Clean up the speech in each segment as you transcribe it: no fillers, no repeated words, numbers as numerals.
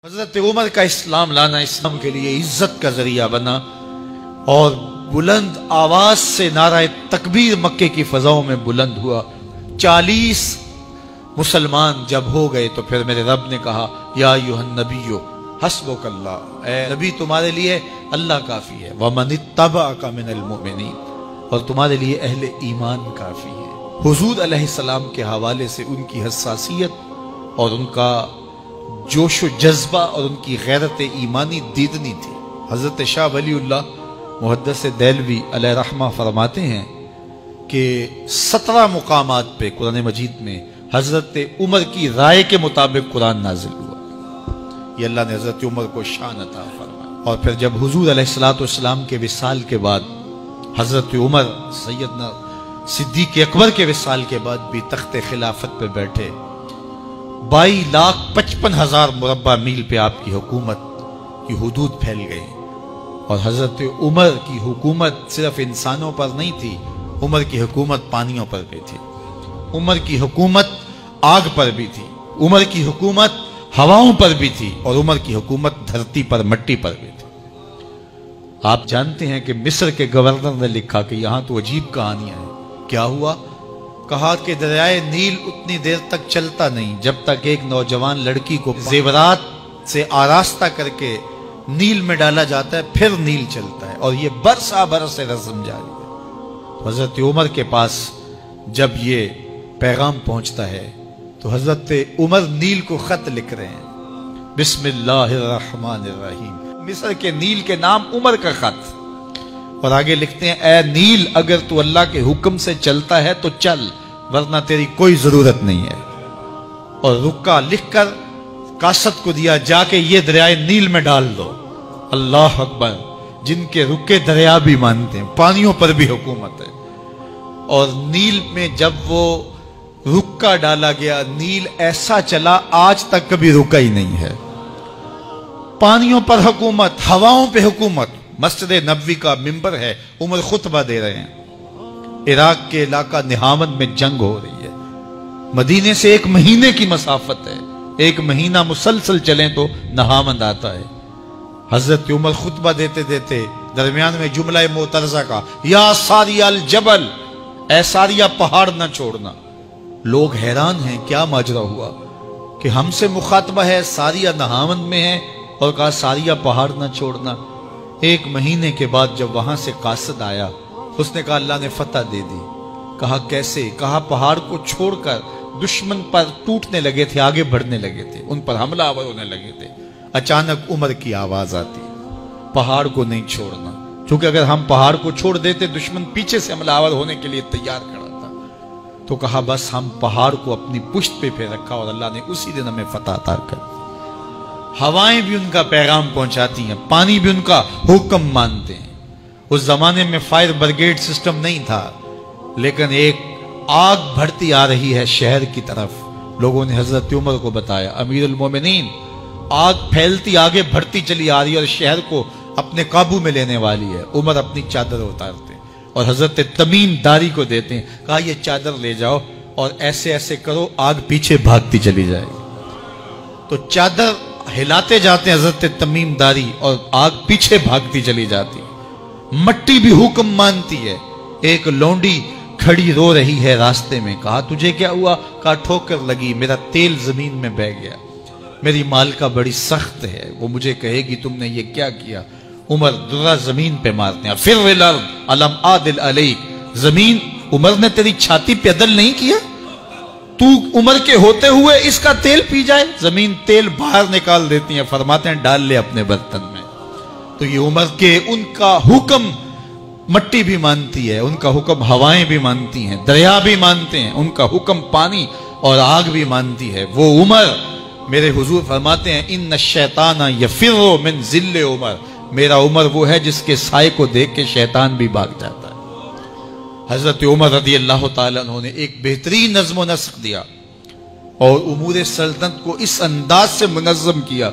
حضرت عمر کا اسلام لانا اسلام کے لیے عزت کا ذریعہ بنا اور بلند آواز سے نعرہ تکبیر مکے کی فضاؤں میں بلند ہوا۔ 40 مسلمان جب ہو گئے تو پھر میرے رب نے کہا یا ایھا النبی حسبک اللہ، اے نبی تمہارے لیے اللہ کافی ہے، ومن اتبعک من المؤمنین، اور تمہارے لیے اہل ایمان کافی ہے۔ حضور علیہ السلام کے حوالے سے ان کی حساسیت اور ان کا جوش و جذبہ اور ان کی غیرت ایمانی دیدنی تھی۔ حضرت شاہ ولی اللہ محدث دہلوی علیہ رحمہ فرماتے ہیں کہ 17 مقامات پہ قرآن مجید میں حضرت عمر کی رائے کے مطابق قرآن نازل ہوا۔ یہ اللہ نے حضرت عمر کو شان عطا فرمایا۔ اور پھر جب حضور علیہ السلام کے وصال کے بعد حضرت عمر سیدنا صدیق اکبر کے وصال کے بعد بھی تخت خلافت پہ بیٹھے، 22,55,000 مربع میل پہ آپ کی حکومت کی حدود پھیل گئی، اور حضرت عمر کی حکومت صرف انسانوں پر نہیں تھی، عمر کی حکومت پانیوں پر بھی تھی، عمر کی حکومت آگ پر بھی تھی، عمر کی حکومت ہواؤں پر بھی تھی، اور عمر کی حکومت دھرتی پر مٹی پر بھی تھی۔ آپ جانتے ہیں کہ مصر کے گورنر نے لکھا کہ یہاں تو عجیب کہانیاں ہیں۔ کیا ہوا؟ کہا کہ دریائے نیل اتنی دیر تک چلتا نہیں جب تک ایک نوجوان لڑکی کو زیورات سے آراستہ کر کے نیل میں ڈالا جاتا ہے، پھر نیل چلتا ہے، اور یہ برسا برس رسم جاری ہے۔ حضرت عمر کے پاس جب یہ پیغام پہنچتا ہے تو حضرت عمر نیل کو خط لکھ رہے ہیں، بسم اللہ الرحمن الرحیم، مصر کے نیل کے نام عمر کا خط، اور آگے لکھتے ہیں اے نیل اگر تو اللہ کے حکم سے چلتا ہے تو چل، ورنہ تیری کوئی ضرورت نہیں ہے۔ اور رکا لکھ کر قاصد کو دیا، جا کے یہ دریائے نیل میں ڈال دو۔ اللہ اکبر، جن کے رکے دریا بھی مانتے ہیں، پانیوں پر بھی حکومت ہے۔ اور نیل میں جب وہ رکا ڈالا گیا، نیل ایسا چلا آج تک کبھی رکا ہی نہیں ہے۔ پانیوں پر حکومت، ہواؤں پہ حکومت۔ مسجد نبوی کا ممبر ہے، عمر خطبہ دے رہے ہیں، عراق کے علاقہ نہاون میں جنگ ہو رہی ہے، مدینے سے 1 مہینے کی مسافت ہے، 1 مہینہ مسلسل چلیں تو نہاون آتا ہے۔ حضرت عمر خطبہ دیتے دیتے درمیان میں جملہ معترضہ کا، یا ساریہ الجبل، اے ساریہ پہاڑ نہ چھوڑنا۔ لوگ حیران ہیں کیا ماجرا ہوا کہ ہم سے مخاطبہ ہے، ساریہ نہاون میں ہے، اور کہا ساریہ پہاڑ نہ چھوڑنا۔ 1 مہینے کے بعد جب وہاں سے قاصد آیا، اس نے کہا اللہ نے فتح دے دی۔ کہا کیسے؟ کہا پہاڑ کو چھوڑ کر دشمن پر ٹوٹنے لگے تھے، آگے بڑھنے لگے تھے، ان پر حملہ آور ہونے لگے تھے۔ اچانک عمر کی آواز آتی، پہاڑ کو نہیں چھوڑنا، چونکہ اگر ہم پہاڑ کو چھوڑ دیتے دشمن پیچھے سے حملہ آور ہونے کے لیے تیار کھڑا تھا۔ تو کہا بس ہم پہاڑ کو اپنی پشت پہ رکھا، اور اللہ نے اسی دن ہمیں فتح عطا کر دی۔ ہوائیں بھی ان کا پیغام پہنچاتی ہیں، پانی بھی ان کا حکم مانتے ہیں۔ اس زمانے میں فائر بریگیڈ سسٹم نہیں تھا، لیکن ایک آگ بڑھتی آ رہی ہے شہر کی طرف۔ لوگوں نے حضرت عمر کو بتایا، امیر المومنین، آگ پھیلتی آگے بڑھتی چلی آ رہی ہے اور شہر کو اپنے قابو میں لینے والی ہے۔ عمر اپنی چادر اتارتے اور حضرت تمیم داری کو دیتے ہیں، کہا یہ چادر لے جاؤ اور ایسے ایسے کرو، آگ پیچھے بھاگتی چلی جائے گی۔ تو چادر ہلاتے جاتے ہیں حضرت تمیم داری، اور آگ پیچھے بھاگتی چلی جاتی۔ مٹی بھی حکم مانتی ہے۔ ایک لونڈی کھڑی رو رہی ہے راستے میں، کہا تجھے کیا ہوا؟ کہا ٹھوکر لگی، میرا تیل زمین میں بہہ گیا، میری مالکہ بڑی سخت ہے، وہ مجھے کہے گی تم نے یہ کیا کیا۔ عمر درہ زمین پہ مارتے ہیں، فر الارض الم عادل علیک، زمین عمر نے تیری چھاتی پہ عدل نہیں کیا؟ تو عمر کے ہوتے ہوئے اس کا تیل پی جائے؟ زمین تیل باہر نکال دیتی ہیں، فرماتے ہیں ڈال لے اپنے برتن میں۔ تو یہ عمر کے ان کا حکم مٹی بھی مانتی ہے، ان کا حکم ہوائیں بھی مانتی ہیں، دریا بھی مانتے ہیں، ان کا حکم پانی اور آگ بھی مانتی ہے۔ وہ عمر، میرے حضور فرماتے ہیں ان الشیطان یفر من ذل عمر، میرا عمر وہ ہے جس کے سائے کو دیکھ کے شیطان بھی بھاگ جاتا ہے۔ حضرت عمر رضی اللہ تعالیٰ عنہ نے ایک بہترین نظم و نسق دیا اور امور سلطنت کو اس انداز سے منظم کیا۔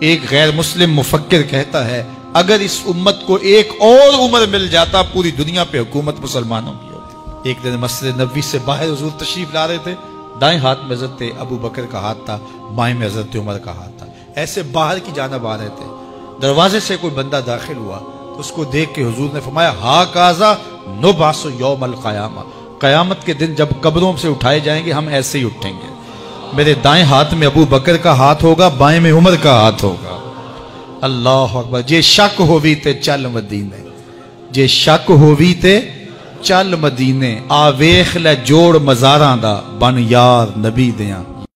ایک غیر مسلم مفکر کہتا ہے اگر اس امت کو ایک اور عمر مل جاتا پوری دنیا پہ حکومت مسلمانوں کی ہوتی۔ ایک دن مسجد نبوی سے باہر حضور تشریف لا رہے تھے، دائیں ہاتھ میں حضرت ابو بکر کا ہاتھ تھا، بائیں میں حضرت عمر کا ہاتھ تھا۔ ایسے باہر کی جانب آ رہے تھے، دروازے سے کوئی بندہ داخل ہوا تو اس کو دیکھ کے حضور نے فرمایا ہا کازا نبعث یوم القیامہ، قیامت کے دن جب قبروں سے اٹھائے جائیں گے ہم ایسے ہی اٹھیں گے، میرے دائیں ہاتھ میں ابو بکر کا ہاتھ ہوگا، بائیں میں عمر کا ہاتھ ہوگا۔ اللہ اکبر۔ جے شک ہووی تے چل مدینے، جے شک ہووی تے چل مدینے، آ ویکھ لے جوڑ مزاراں دا بن یار نبی دیاں